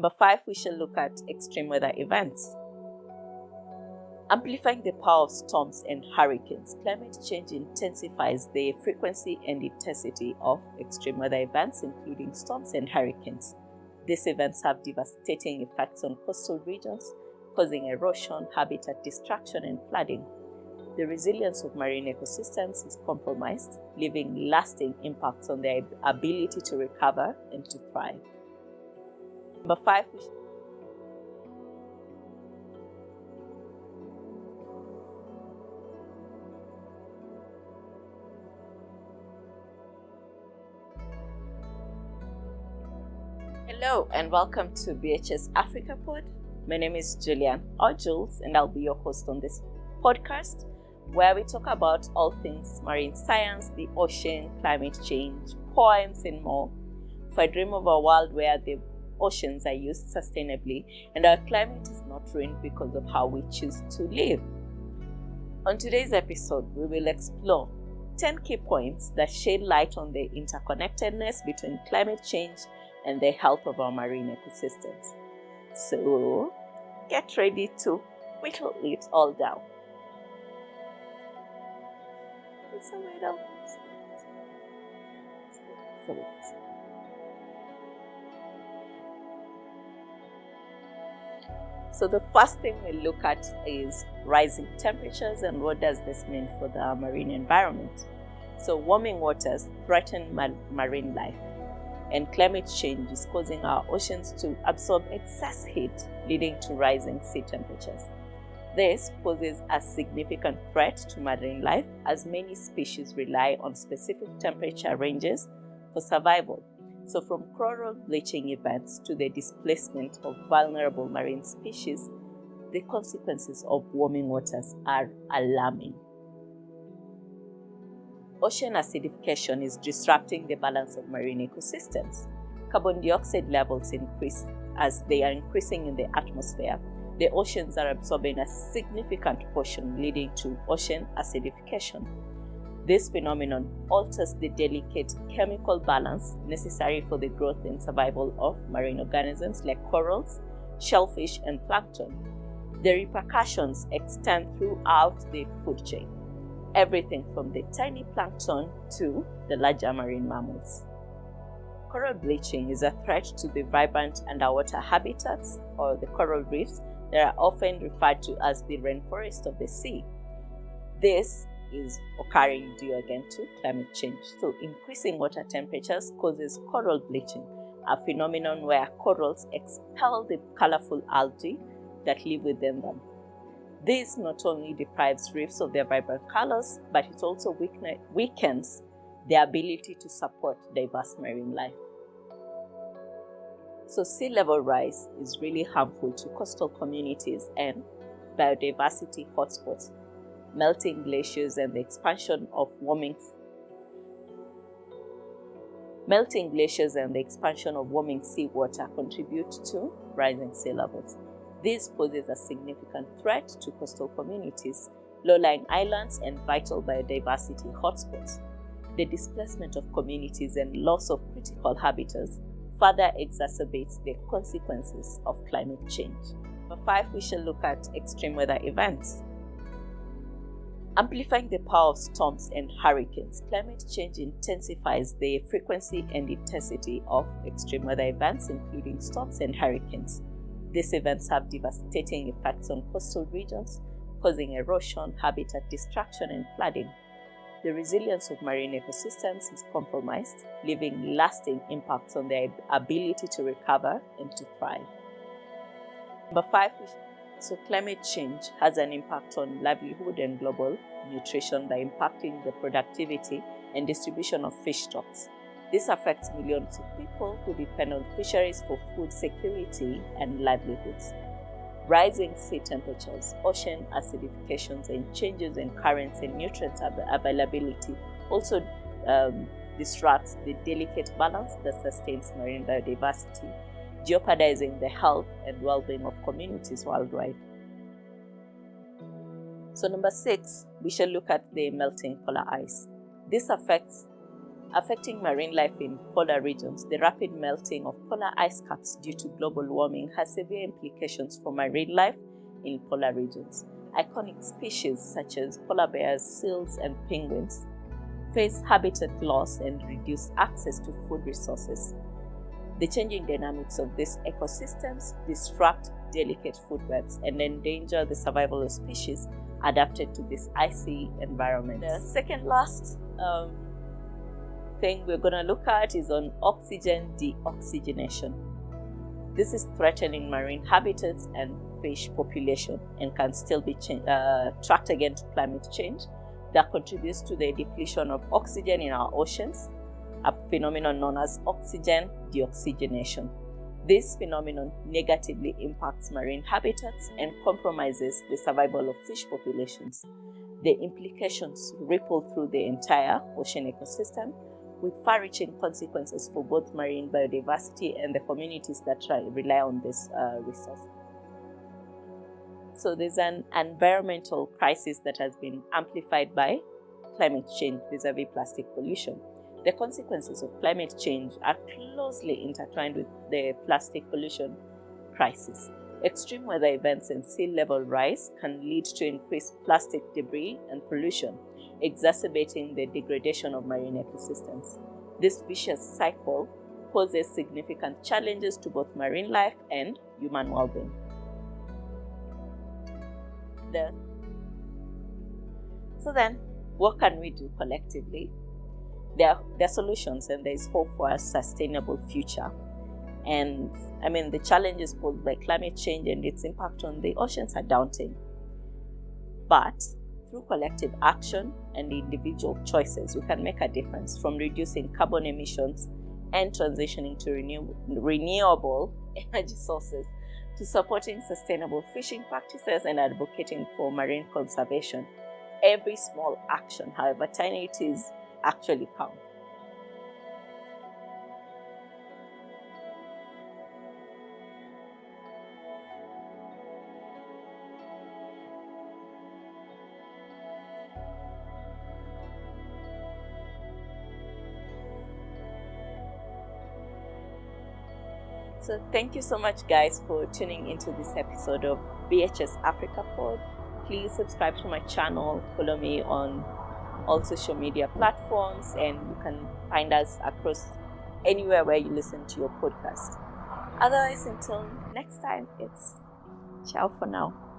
Number 5, we shall look at extreme weather events. Amplifying the power of storms and hurricanes, climate change intensifies the frequency and intensity of extreme weather events, including storms and hurricanes. These events have devastating effects on coastal regions, causing erosion, habitat destruction, and flooding. The resilience of marine ecosystems is compromised, leaving lasting impacts on their ability to recover and to thrive. Number 5, Hello and welcome to BHS Africa Pod. My name is Julian or Jules, and I'll be your host on this podcast where we talk about all things marine science, the ocean, climate change, poems, and more. For I dream of a world where the oceans are used sustainably and our climate is not ruined because of how we choose to live. On today's episode, we will explore 10 key points that shed light on the interconnectedness between climate change and the health of our marine ecosystems. So, get ready to whittle it all down. So the first thing we look at is rising temperatures and what does this mean for the marine environment. So warming waters threaten marine life, and climate change is causing our oceans to absorb excess heat, leading to rising sea temperatures. This poses a significant threat to marine life as many species rely on specific temperature ranges for survival. So from coral bleaching events to the displacement of vulnerable marine species, the consequences of warming waters are alarming. Ocean acidification is disrupting the balance of marine ecosystems. Carbon dioxide levels increase as they are increasing in the atmosphere. The oceans are absorbing a significant portion, leading to ocean acidification. This phenomenon alters the delicate chemical balance necessary for the growth and survival of marine organisms like corals, shellfish, and plankton. The repercussions extend throughout the food chain, everything from the tiny plankton to the larger marine mammals. Coral bleaching is a threat to the vibrant underwater habitats, or the coral reefs, that are often referred to as the rainforest of the sea. This is occurring due again to climate change. So increasing water temperatures causes coral bleaching, a phenomenon where corals expel the colorful algae that live within them. This not only deprives reefs of their vibrant colors, but it also weakens their ability to support diverse marine life. So sea level rise is really harmful to coastal communities and biodiversity hotspots. Melting glaciers and the expansion of warming seawater contribute to rising sea levels. This poses a significant threat to coastal communities, low-lying islands, and vital biodiversity hotspots. The displacement of communities and loss of critical habitats further exacerbates the consequences of climate change. Number 5, we shall look at extreme weather events. Amplifying the power of storms and hurricanes, climate change intensifies the frequency and intensity of extreme weather events, including storms and hurricanes. These events have devastating effects on coastal regions, causing erosion, habitat destruction, and flooding. The resilience of marine ecosystems is compromised, leaving lasting impacts on their ability to recover and to thrive. Number 5, so climate change has an impact on livelihood and global nutrition by impacting the productivity and distribution of fish stocks. This affects millions of people who depend on fisheries for food security and livelihoods. Rising sea temperatures, ocean acidifications, and changes in currents and nutrient availability also disrupts the delicate balance that sustains marine biodiversity, jeopardizing the health and well-being of communities worldwide. So number 6, we shall look at the melting polar ice. This affects Affecting marine life in polar regions, the rapid melting of polar ice caps due to global warming has severe implications for marine life in polar regions. Iconic species such as polar bears, seals, and penguins face habitat loss and reduced access to food resources. The changing dynamics of these ecosystems disrupt delicate food webs and endanger the survival of species adapted to this icy environment. The second last thing we're going to look at is on oxygen deoxygenation. This is threatening marine habitats and fish population and can still be tracked against climate change that contributes to the depletion of oxygen in our oceans, a phenomenon known as oxygen deoxygenation. This phenomenon negatively impacts marine habitats and compromises the survival of fish populations. The implications ripple through the entire ocean ecosystem, with far-reaching consequences for both marine biodiversity and the communities that rely on this resource. So there's an environmental crisis that has been amplified by climate change vis-a-vis plastic pollution. The consequences of climate change are closely intertwined with the plastic pollution crisis. Extreme weather events and sea level rise can lead to increased plastic debris and pollution, exacerbating the degradation of marine ecosystems. This vicious cycle poses significant challenges to both marine life and human well-being. So then, what can we do collectively? There are solutions, and there is hope for a sustainable future. And the challenges posed by climate change and its impact on the oceans are daunting. But through collective action and individual choices, we can make a difference, from reducing carbon emissions and transitioning to renewable energy sources, to supporting sustainable fishing practices and advocating for marine conservation. Every small action, however tiny it is, actually counts. So thank you so much, guys, for tuning into this episode of BHS Africa Pod. Please subscribe to my channel, follow me on all social media platforms, and you can find us across anywhere where you listen to your podcast. Otherwise, until next time, it's ciao for now.